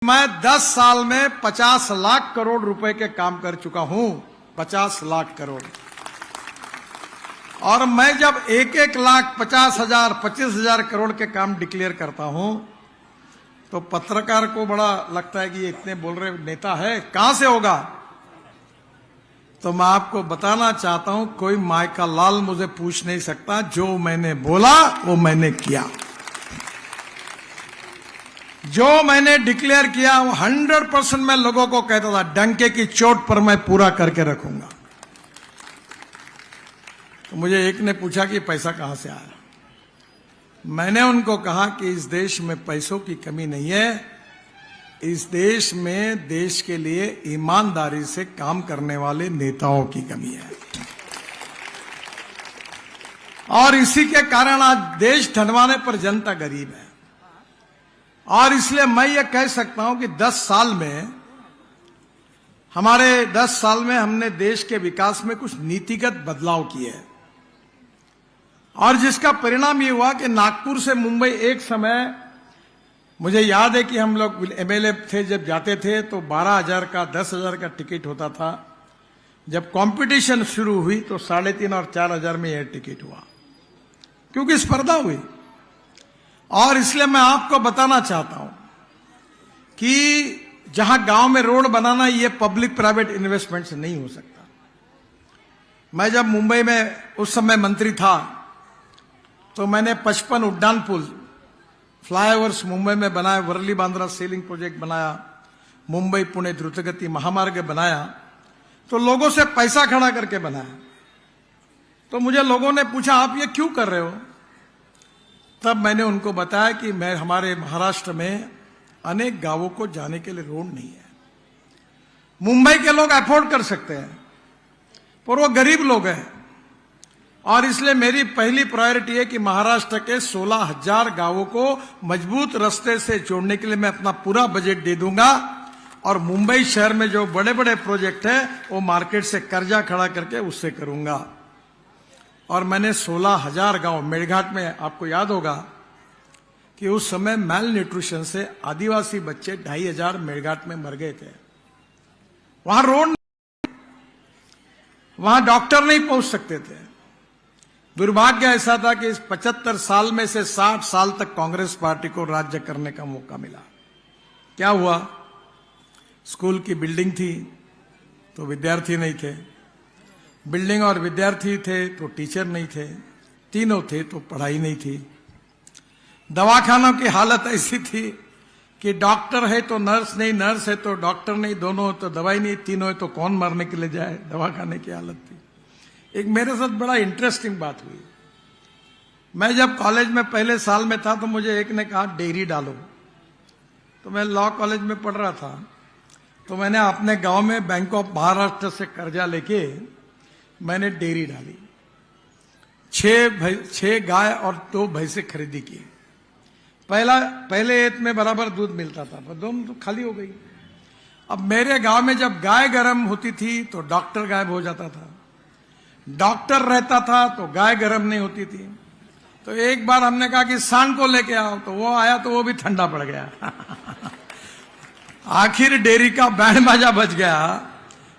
मैं 10 साल में 50 लाख करोड़ रुपए के काम कर चुका हूं। 50 लाख करोड़। और मैं जब 1-1 लाख 50,000 25,000 करोड़ के काम डिक्लेयर करता हूं तो पत्रकार को बड़ा लगता है कि ये इतने बोल रहे नेता है, कहां से होगा। तो मैं आपको बताना चाहता हूं, कोई माय का लाल मुझे पूछ नहीं सकता। जो मैंने बोला वो मैंने किया। जो मैंने डिक्लेयर किया वो 100% मैं लोगों को कहता था, डंके की चोट पर मैं पूरा करके रखूंगा। तो मुझे एक ने पूछा कि पैसा कहां से आया। मैंने उनको कहा कि इस देश में पैसों की कमी नहीं है। इस देश में देश के लिए ईमानदारी से काम करने वाले नेताओं की कमी है। और इसी के कारण आज देश धनवाने पर जनता गरीब है। और इसलिए मैं ये कह सकता हूं कि 10 साल में हमने देश के विकास में कुछ नीतिगत बदलाव किए हैं। और जिसका परिणाम ये हुआ कि नागपुर से मुंबई एक समय, मुझे याद है कि हम लोग एमएलए थे, जब जाते थे तो 12,000 का 10,000 का टिकट होता था। जब कंपटीशन शुरू हुई तो 3,500 और 4,000 में यह टिकट हुआ, क्योंकि स्पर्धा हुई। और इसलिए मैं आपको बताना चाहता हूं कि जहां गांव में रोड बनाना, ये पब्लिक प्राइवेट इन्वेस्टमेंट से नहीं हो सकता। मैं जब मुंबई में उस समय मंत्री था तो मैंने 55 उड्डान पुल, फ्लाईओवर्स मुंबई में बनाया, वर्ली बांद्रा सेलिंग प्रोजेक्ट बनाया, मुंबई पुणे द्रुतगति महामार्ग बनाया। तो लोगों से पैसा खड़ा करके बनाया। तो मुझे लोगों ने पूछा, आप ये क्यों कर रहे हो। तब मैंने उनको बताया कि हमारे महाराष्ट्र में अनेक गांवों को जाने के लिए रोड नहीं है। मुंबई के लोग अफोर्ड कर सकते हैं पर वो गरीब लोग हैं। और इसलिए मेरी पहली प्रायोरिटी है कि महाराष्ट्र के 16,000 गांवों को मजबूत रास्ते से जोड़ने के लिए मैं अपना पूरा बजट दे दूंगा। और मुंबई शहर में जो बड़े बड़े प्रोजेक्ट है वो मार्केट से कर्जा खड़ा करके उससे करूंगा। और मैंने 16,000 गांव, मेड़घाट में आपको याद होगा कि उस समय मैल न्यूट्रिशन से आदिवासी बच्चे 2,500 मेड़घाट में मर गए थे। वहां रोड, वहां डॉक्टर नहीं पहुंच सकते थे। दुर्भाग्य ऐसा था कि इस 75 साल में से 60 साल तक कांग्रेस पार्टी को राज्य करने का मौका मिला। क्या हुआ, स्कूल की बिल्डिंग थी तो विद्यार्थी नहीं थे, बिल्डिंग और विद्यार्थी थे तो टीचर नहीं थे, तीनों थे तो पढ़ाई नहीं थी। दवाखानों की हालत ऐसी थी कि डॉक्टर है तो नर्स नहीं, नर्स है तो डॉक्टर नहीं, दोनों है तो दवाई नहीं, तीनों है तो कौन मरने के लिए जाए। दवाखाने की हालत थी। एक मेरे साथ बड़ा इंटरेस्टिंग बात हुई। मैं जब कॉलेज में पहले साल में था तो मुझे एक ने कहा डेयरी डालो। तो मैं लॉ कॉलेज में पढ़ रहा था, तो मैंने अपने गांव में बैंक ऑफ महाराष्ट्र से कर्जा लेके मैंने डेयरी डाली। 6 गाय और 2 भैंसे खरीदी की। पहले एत में बराबर दूध मिलता था, पर दोनों तो खाली हो गई। अब मेरे गांव में जब गाय गर्म होती थी तो डॉक्टर गायब हो जाता था, डॉक्टर रहता था तो गाय गर्म नहीं होती थी। तो एक बार हमने कहा कि सांड को लेके आओ, तो वो आया तो वो भी ठंडा पड़ गया। आखिर डेयरी का बैंड बाजा बज गया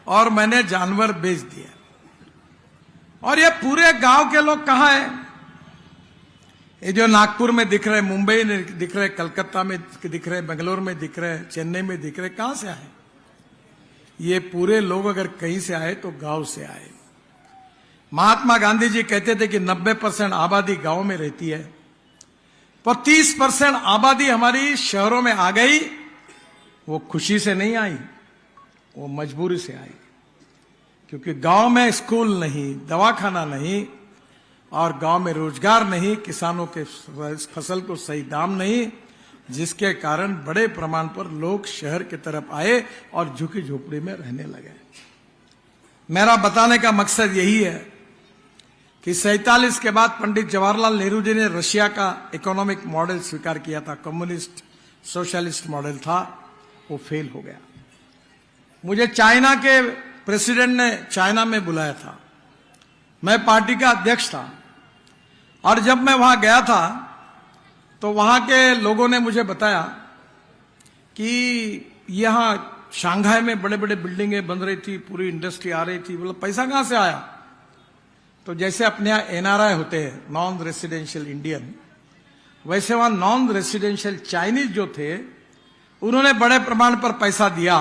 और मैंने जानवर बेच दिया। और ये पूरे गांव के लोग कहां हैं? ये जो नागपुर में दिख रहे, मुंबई में दिख रहे, कलकत्ता में दिख रहे, बेंगलोर में दिख रहे, चेन्नई में दिख रहे, कहां से आए? ये पूरे लोग अगर कहीं से आए तो गांव से आए। महात्मा गांधी जी कहते थे कि 90% आबादी गांव में रहती है, पर 30% आबादी हमारी शहरों में आ गई। वो खुशी से नहीं आई, वो मजबूरी से आई। क्योंकि गांव में स्कूल नहीं, दवाखाना नहीं, और गांव में रोजगार नहीं, किसानों के फसल को सही दाम नहीं, जिसके कारण बड़े प्रमाण पर लोग शहर की तरफ आए और झुकी झोपड़ी में रहने लगे। मेरा बताने का मकसद यही है कि 47 के बाद पंडित जवाहरलाल नेहरू जी ने रशिया का इकोनॉमिक मॉडल स्वीकार किया था। कम्युनिस्ट सोशलिस्ट मॉडल था, वो फेल हो गया। मुझे चाइना के प्रेसिडेंट ने चाइना में बुलाया था, मैं पार्टी का अध्यक्ष था। और जब मैं वहां गया था तो वहां के लोगों ने मुझे बताया कि यहाँ शंघाई में बड़े बड़े बिल्डिंगें बन रही थी, पूरी इंडस्ट्री आ रही थी, बोला पैसा कहां से आया? तो जैसे अपने यहाँ एनआरआई होते हैं, नॉन रेसिडेंशियल इंडियन, वैसे वहां नॉन रेसिडेंशियल चाइनीज जो थे उन्होंने बड़े प्रमाण पर पैसा दिया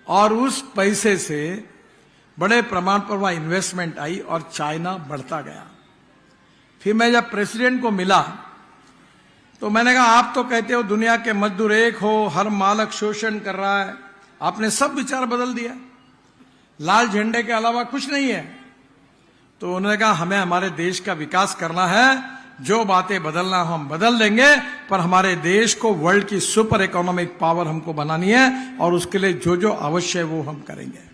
और उस पैसे से बड़े प्रमाण पर वहां इन्वेस्टमेंट आई और चाइना बढ़ता गया। फिर मैं जब प्रेसिडेंट को मिला तो मैंने कहा आप तो कहते हो दुनिया के मजदूर एक हो, हर मालक शोषण कर रहा है, आपने सब विचार बदल दिया, लाल झंडे के अलावा कुछ नहीं है। तो उन्होंने कहा हमें हमारे देश का विकास करना है, जो बातें बदलना हम बदल देंगे, पर हमारे देश को वर्ल्ड की सुपर इकोनॉमिक पावर हमको बनानी है और उसके लिए जो जो आवश्यक है वो हम करेंगे।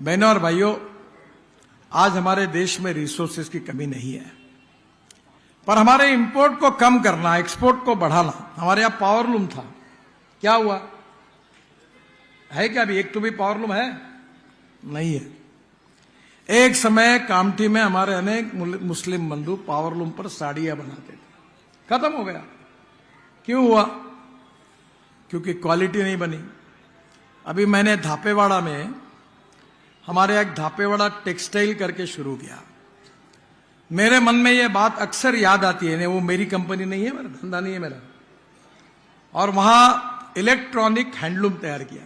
बहनों और भाइयों, आज हमारे देश में रिसोर्सेज की कमी नहीं है, पर हमारे इंपोर्ट को कम करना, एक्सपोर्ट को बढ़ाना। हमारे यहां पावरलूम था, क्या हुआ है? क्या अभी एक तो भी पावरलूम है? नहीं है। एक समय कामठी में हमारे अनेक मुस्लिम बंधु पावरलूम पर साड़ियां बनाते थे, खत्म हो गया। क्यों हुआ? क्योंकि क्वालिटी नहीं बनी। अभी मैंने धापेवाड़ा में, हमारे एक धापेवाड़ा टेक्सटाइल करके शुरू किया। मेरे मन में यह बात अक्सर याद आती है, वो मेरी कंपनी नहीं है, मेरा धंधा नहीं है मेरा, और वहां इलेक्ट्रॉनिक हैंडलूम तैयार किया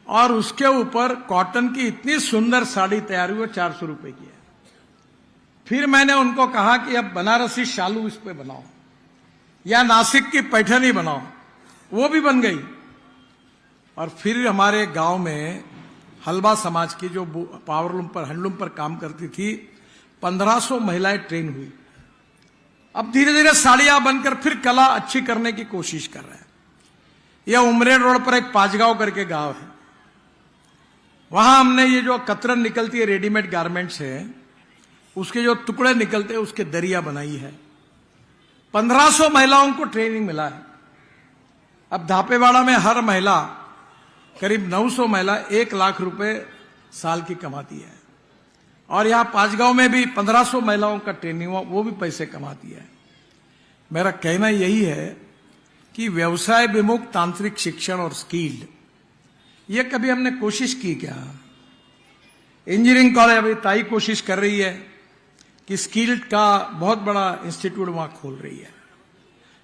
और उसके ऊपर कॉटन की इतनी सुंदर साड़ी तैयार हुई, 400 रुपए की है। फिर मैंने उनको कहा कि अब बनारसी शालू इस पे बनाओ या नासिक की पैठनी बनाओ, वो भी बन गई। और फिर हमारे गांव में हलवा समाज की जो पावरलूम पर, हैंडलूम पर काम करती थी, 1500 महिलाएं ट्रेन हुई। अब धीरे धीरे साड़ियां बनकर फिर कला अच्छी करने की कोशिश कर रहे हैं। यह उमरेड रोड पर एक पांचगांव करके गांव है, वहां हमने ये जो कतरन निकलती है रेडीमेड गारमेंट्स है, उसके जो टुकड़े निकलते हैं उसके दरिया बनाई है। 1500 महिलाओं को ट्रेनिंग मिला है। अब धापेवाड़ा में हर महिला, करीब 900 महिला 1 लाख रुपए साल की कमाती है, और यहां पांचगांव में भी 1500 महिलाओं का ट्रेनिंग हुआ, वो भी पैसे कमाती है। मेरा कहना यही है कि व्यवसाय विमुख तांत्रिक शिक्षण और स्किल, ये कभी हमने कोशिश की क्या? इंजीनियरिंग कॉलेज अभी ताई कोशिश कर रही है कि स्किल का बहुत बड़ा इंस्टीट्यूट वहां खोल रही है,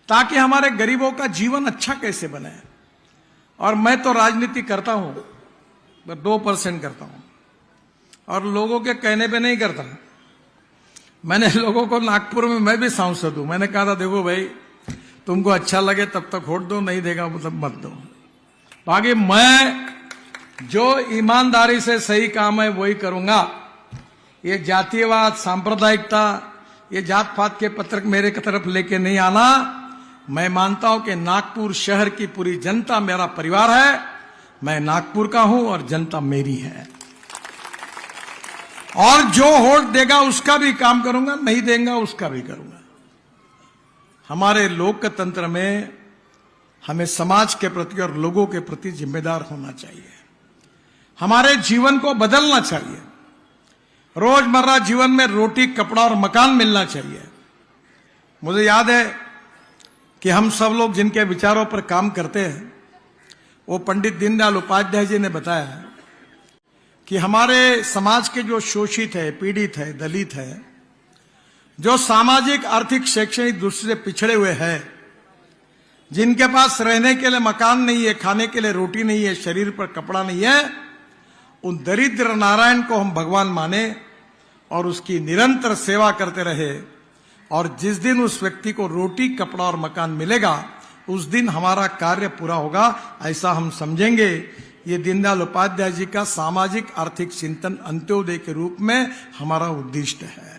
ताकि हमारे गरीबों का जीवन अच्छा कैसे बने। और मैं तो राजनीति करता हूं, 2% करता हूं, और लोगों के कहने पे नहीं करता। मैंने लोगों को नागपुर में, मैं भी सांसद हूं, मैंने कहा था देखो भाई, तुमको अच्छा लगे तब तक वोट दो, नहीं देगा मतलब मत दो। बाकी मैं जो ईमानदारी से सही काम है वही करूंगा। ये जातीयवाद, सांप्रदायिकता, ये जात पात के पत्रक मेरे तरफ लेके नहीं आना। मैं मानता हूं कि नागपुर शहर की पूरी जनता मेरा परिवार है, मैं नागपुर का हूं और जनता मेरी है, और जो वोट देगा उसका भी काम करूंगा, नहीं देगा उसका भी करूंगा। हमारे लोकतंत्र में हमें समाज के प्रति और लोगों के प्रति जिम्मेदार होना चाहिए। हमारे जीवन को बदलना चाहिए। रोजमर्रा जीवन में रोटी, कपड़ा और मकान मिलना चाहिए। मुझे याद है कि हम सब लोग जिनके विचारों पर काम करते हैं, वो पंडित दीनदयाल उपाध्याय जी ने बताया कि हमारे समाज के जो शोषित है, पीड़ित है, दलित है, जो सामाजिक, आर्थिक, शैक्षणिक दृष्टि से पिछड़े हुए हैं, जिनके पास रहने के लिए मकान नहीं है, खाने के लिए रोटी नहीं है, शरीर पर कपड़ा नहीं है, उन दरिद्र नारायण को हम भगवान माने और उसकी निरंतर सेवा करते रहे। और जिस दिन उस व्यक्ति को रोटी, कपड़ा और मकान मिलेगा, उस दिन हमारा कार्य पूरा होगा, ऐसा हम समझेंगे। ये दीनदयाल उपाध्याय जी का सामाजिक आर्थिक चिंतन अंत्योदय के रूप में हमारा उद्दिष्ट है।